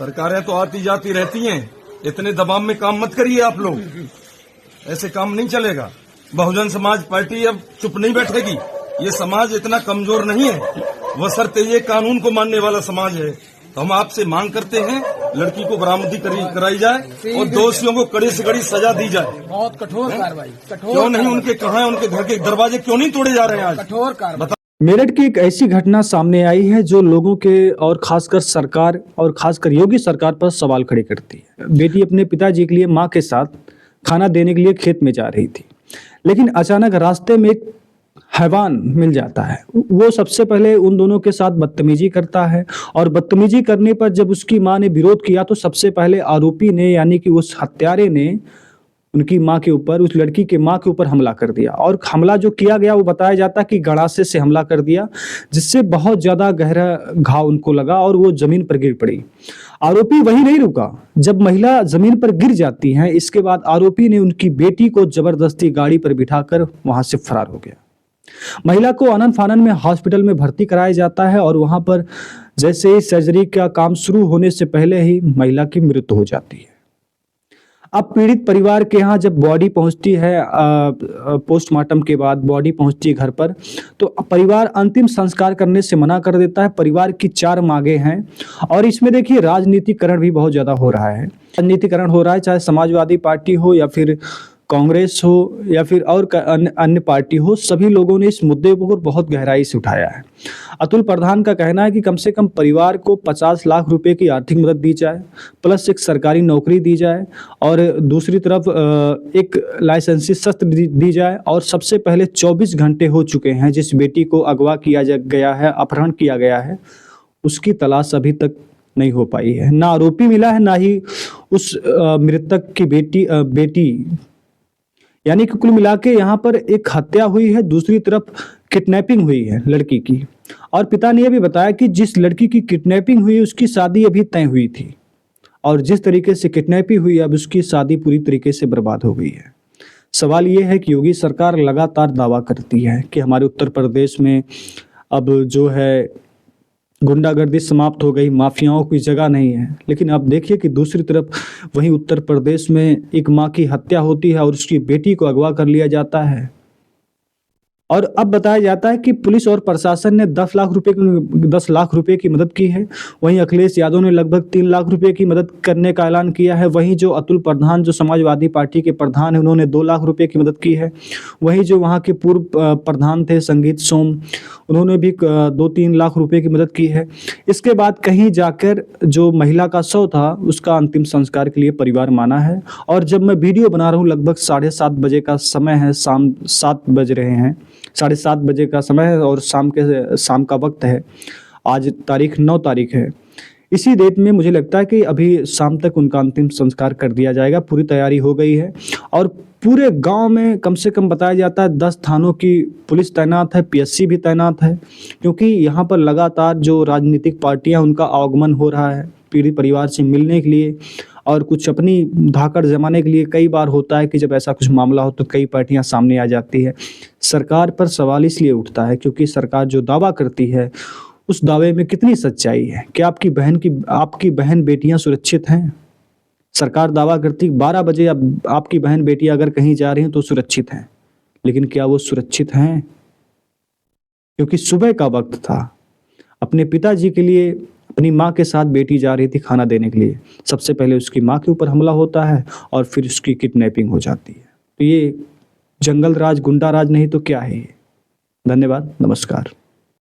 सरकारें तो आती जाती रहती हैं, इतने दबाव में काम मत करिए आप लोग, ऐसे काम नहीं चलेगा। बहुजन समाज पार्टी अब चुप नहीं बैठेगी। ये समाज इतना कमजोर नहीं है, बशर्ते ये कानून को मानने वाला समाज है। तो हम आपसे मांग करते हैं लड़की को बरामदी कराई जाए और दोषियों को कड़ी से कड़ी सजा दी जाए। बहुत कठोर कार्रवाई। क्यों नहीं, उनके कहाँ है, उनके घर के दरवाजे क्यों नहीं तोड़े जा रहे हैं आज? कठोर कार्रवाई। मेरठ की एक ऐसी घटना सामने आई है जो लोगों के और खासकर सरकार और खासकर योगी सरकार पर सवाल खड़े करती है। बेटी अपने पिताजी के लिए मां के साथ खाना देने के लिए खेत में जा रही थी, लेकिन अचानक रास्ते में एक हैवान मिल जाता है। वो सबसे पहले उन दोनों के साथ बदतमीजी करता है और बदतमीजी करने पर जब उसकी मां ने विरोध किया तो सबसे पहले आरोपी ने यानी कि उस हत्यारे ने उनकी मां के ऊपर, उस लड़की के मां के ऊपर हमला कर दिया। और हमला जो किया गया वो बताया जाता है कि गड़ासे से हमला कर दिया, जिससे बहुत ज्यादा गहरा घाव उनको लगा और वो जमीन पर गिर पड़ी। आरोपी वहीं नहीं रुका, जब महिला जमीन पर गिर जाती है इसके बाद आरोपी ने उनकी बेटी को जबरदस्ती गाड़ी पर बिठाकर वहां से फरार हो गया। महिला को आनन फानन में हॉस्पिटल में भर्ती कराया जाता है और वहां पर जैसे ही सर्जरी का काम शुरू होने से पहले ही महिला की मृत्यु हो जाती है। अब पीड़ित परिवार के यहाँ जब बॉडी पहुंचती है, पोस्टमार्टम के बाद बॉडी पहुंचती है घर पर, तो परिवार अंतिम संस्कार करने से मना कर देता है। परिवार की 4 मांगे हैं और इसमें देखिए राजनीतिकरण भी बहुत ज्यादा हो रहा है। राजनीतिकरण हो रहा है, चाहे समाजवादी पार्टी हो या फिर कांग्रेस हो या फिर और अन्य पार्टी हो, सभी लोगों ने इस मुद्दे को बहुत गहराई से उठाया है। अतुल प्रधान का कहना है कि कम से कम परिवार को 50 लाख रुपए की आर्थिक मदद दी जाए, प्लस एक सरकारी नौकरी दी जाए और दूसरी तरफ एक लाइसेंसी शस्त्र दी जाए। और सबसे पहले 24 घंटे हो चुके हैं जिस बेटी को अगवा किया गया है, अपहरण किया गया है, उसकी तलाश अभी तक नहीं हो पाई है। ना आरोपी मिला है, ना ही उस मृतक की बेटी यानी कि कुल मिला के यहाँ पर एक हत्या हुई है, दूसरी तरफ किडनैपिंग हुई है लड़की की। और पिता ने यह भी बताया कि जिस लड़की की किडनैपिंग हुई उसकी शादी अभी तय हुई थी और जिस तरीके से किडनैपिंग हुई अब उसकी शादी पूरी तरीके से बर्बाद हो गई है। सवाल ये है कि योगी सरकार लगातार दावा करती है कि हमारे उत्तर प्रदेश में अब जो है गुंडागर्दी समाप्त हो गई, माफियाओं की जगह नहीं है, लेकिन अब देखिए कि दूसरी तरफ वहीं उत्तर प्रदेश में एक मां की हत्या होती है और उसकी बेटी को अगवा कर लिया जाता है। और अब बताया जाता है कि पुलिस और प्रशासन ने 10 लाख रुपए की मदद की है। वहीं अखिलेश यादव ने लगभग 3 लाख रुपए की मदद करने का ऐलान किया है। वहीं जो अतुल प्रधान जो समाजवादी पार्टी के प्रधान है उन्होंने 2 लाख रुपए की मदद की है। वहीं जो वहाँ के पूर्व प्रधान थे संगीत सोम, उन्होंने भी 2-3 लाख रुपए की मदद की है। इसके बाद कहीं जाकर जो महिला का शव था उसका अंतिम संस्कार के लिए परिवार माना है। और जब मैं वीडियो बना रहा हूँ लगभग 7:30 बजे का समय है, शाम 7 बज रहे हैं, 7:30 बजे का समय है और शाम का वक्त है। आज 9 तारीख है। इसी डेट में मुझे लगता है कि अभी शाम तक उनका अंतिम संस्कार कर दिया जाएगा। पूरी तैयारी हो गई है और पूरे गांव में कम से कम बताया जाता है 10 थानों की पुलिस तैनात है, पीएससी भी तैनात है, क्योंकि यहाँ पर लगातार जो राजनीतिक पार्टियां उनका आगमन हो रहा है पीड़ित परिवार से मिलने के लिए और कुछ अपनी धाकड़ जमाने के लिए। कई बार होता है कि जब ऐसा कुछ मामला हो तो कई पार्टियां सामने आ जाती है। सरकार पर सवाल इसलिए उठता है क्योंकि सरकार जो दावा करती है उस दावे में कितनी सच्चाई है। क्या आपकी बहन बेटियां सुरक्षित हैं? सरकार दावा करती 12 बजे आपकी बहन बेटियां अगर कहीं जा रही हैं तो सुरक्षित हैं, लेकिन क्या वो सुरक्षित हैं? क्योंकि सुबह का वक्त था, अपने पिताजी के लिए अपनी माँ के साथ बेटी जा रही थी खाना देने के लिए, सबसे पहले उसकी माँ के ऊपर हमला होता है और फिर उसकी किडनैपिंग हो जाती है। तो ये जंगल राज, गुंडा राज नहीं तो क्या है ये? धन्यवाद, नमस्कार।